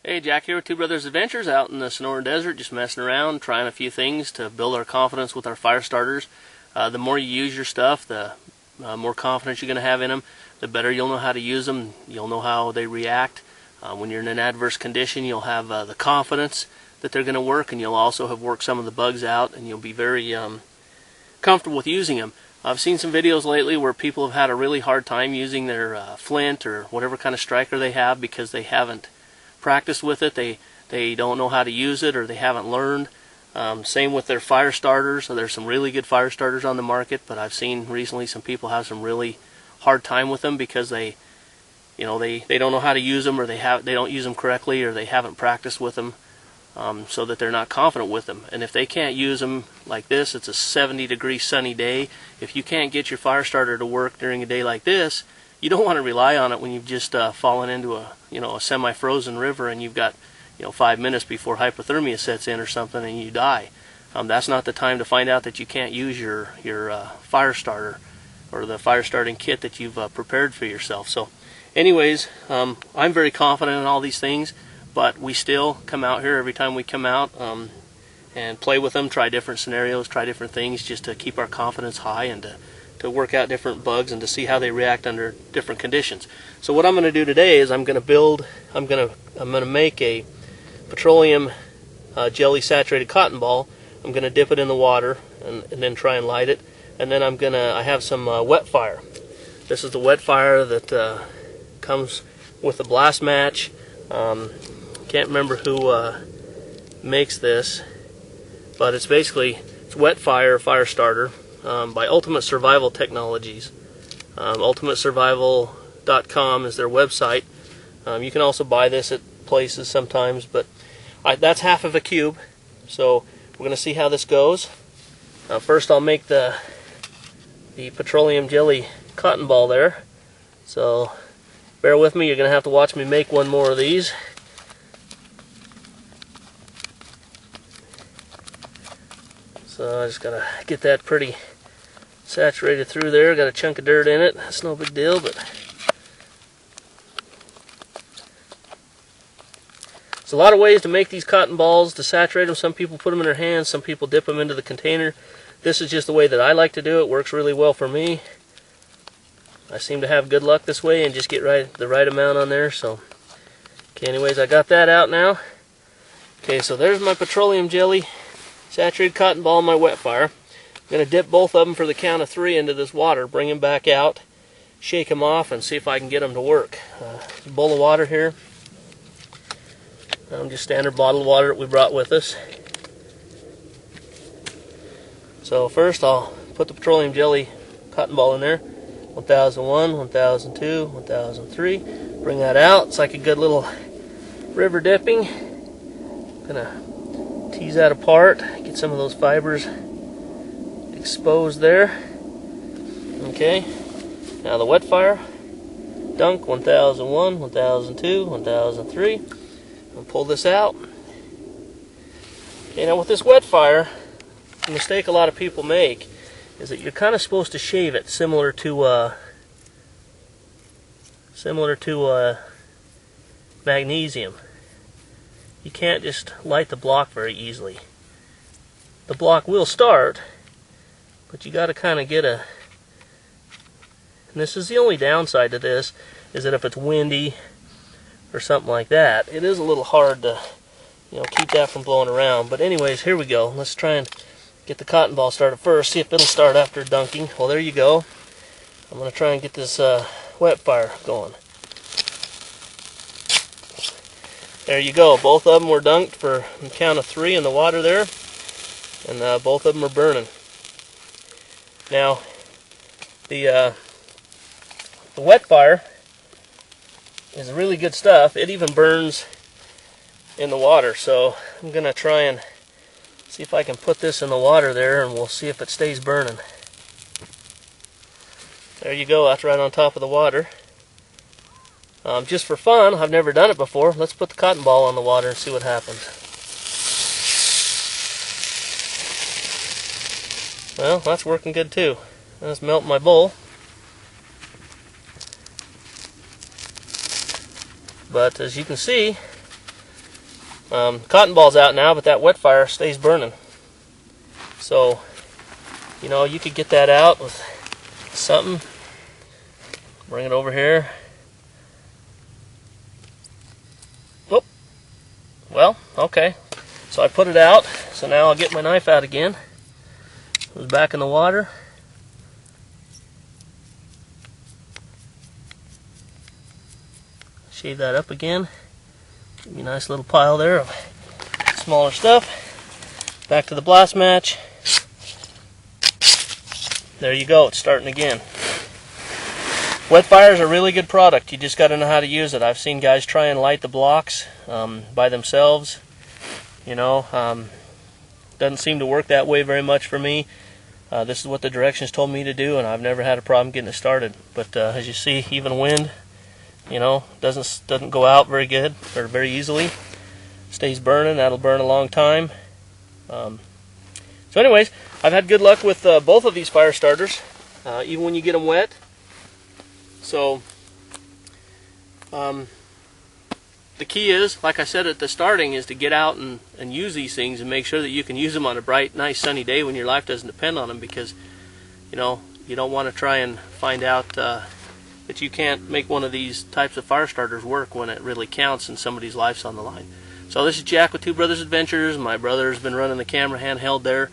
Hey, Jack here with Two Brothers Adventures out in the Sonoran Desert, just messing around, trying a few things to build our confidence with our fire starters. The more you use your stuff, the more confidence you're going to have in them, the better you'll know how to use them. You'll know how they react. When you're in an adverse condition, you'll have the confidence that they're going to work, and you'll also have worked some of the bugs out, and you'll be very comfortable with using them. I've seen some videos lately where people have had a really hard time using their flint or whatever kind of striker they have because they haven't practiced with it. They don't know how to use it, or they haven't learned. Same with their fire starters. So there's some really good fire starters on the market, but I've seen recently some people have some really hard time with them because they don't know how to use them, or they don't use them correctly, or they haven't practiced with them, so that they're not confident with them. And if they can't use them like this, it's a 70-degree sunny day. If you can't get your fire starter to work during a day like this, you don't want to rely on it when you've just fallen into a semi-frozen river and you've got 5 minutes before hypothermia sets in or something and you die. That's not the time to find out that you can't use your fire starter or the fire starting kit that you've prepared for yourself. So anyways, I'm very confident in all these things, but we still come out here every time we come out and play with them, try different scenarios, try different things just to keep our confidence high and to work out different bugs and to see how they react under different conditions. So what I'm going to do today is I'm going to make a petroleum jelly saturated cotton ball. I'm going to dip it in the water and then try and light it. And then I have some WetFire. This is the WetFire that comes with a blast match. Can't remember who makes this, but it's WetFire fire starter. By Ultimate Survival Technologies. UltimateSurvival.com is their website. You can also buy this at places sometimes, but that's half of a cube. So we're going to see how this goes. First I'll make the petroleum jelly cotton ball there. So bear with me, you're going to have to watch me make one more of these. So I just got to get that pretty saturated through there. Got a chunk of dirt in it. That's no big deal, but there's a lot of ways to make these cotton balls to saturate them. Some people put them in their hands, some people dip them into the container. This is just the way that I like to do it. Works really well for me. I seem to have good luck this way and just get the right amount on there. So okay, anyways, I got that out now. Okay, so there's my petroleum jelly saturated cotton ball in my WetFire. I'm going to dip both of them for the count of 3 into this water, bring them back out, shake them off, and see if I can get them to work. A bowl of water here. Just standard bottled water that we brought with us. So first I'll put the petroleum jelly cotton ball in there. 1001, 1002, 1003. Bring that out. It's like a good little river dipping. Gonna tease that apart, get some of those fibers exposed there. Okay, now the WetFire dunk 1001, 1002, 1003. I'll pull this out. Okay, now with this WetFire, the mistake a lot of people make is that you're kind of supposed to shave it similar to magnesium. You can't just light the block very easily. The block will start, but you got to kind of get and this is the only downside to this, is that if it's windy or something like that, it is a little hard to keep that from blowing around. But anyways, here we go. Let's try and get the cotton ball started first, see if it'll start after dunking. Well, there you go. I'm going to try and get this WetFire going. There you go. Both of them were dunked for a count of 3 in the water there, and both of them are burning. Now, the WetFire is really good stuff. It even burns in the water, so I'm going to try and see if I can put this in the water there, and we'll see if it stays burning. There you go. That's right on top of the water. Just for fun, I've never done it before. Let's put the cotton ball on the water and see what happens. Well, that's working good too. Let's melt my bowl. But as you can see, Cotton ball's out now, but that WetFire stays burning. So, you know, you could get that out with something. Bring it over here. Oh, well, okay. So I put it out. So now I'll get my knife out again. It was back in the water. Shave that up again. Give me a nice little pile there of smaller stuff. Back to the blast match. There you go, it's starting again. WetFire is a really good product. You just got to know how to use it. I've seen guys try and light the blocks by themselves. You know, doesn't seem to work that way very much for me. This is what the directions told me to do, and I've never had a problem getting it started. But as you see, even wind, you know, doesn't go out very good or very easily. Stays burning. That'll burn a long time. So anyways, I've had good luck with both of these fire starters, even when you get them wet. So the key is, like I said at the starting, is to get out and use these things and make sure that you can use them on a bright, nice, sunny day when your life doesn't depend on them, because you know, you don't want to try and find out that you can't make one of these types of fire starters work when it really counts and somebody's life's on the line. So this is Jack with Two Brothers Adventures. My brother's been running the camera handheld there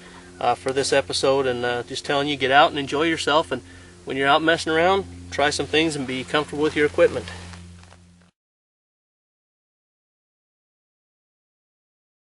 for this episode, and just telling you, get out and enjoy yourself, and when you're out messing around, try some things and be comfortable with your equipment.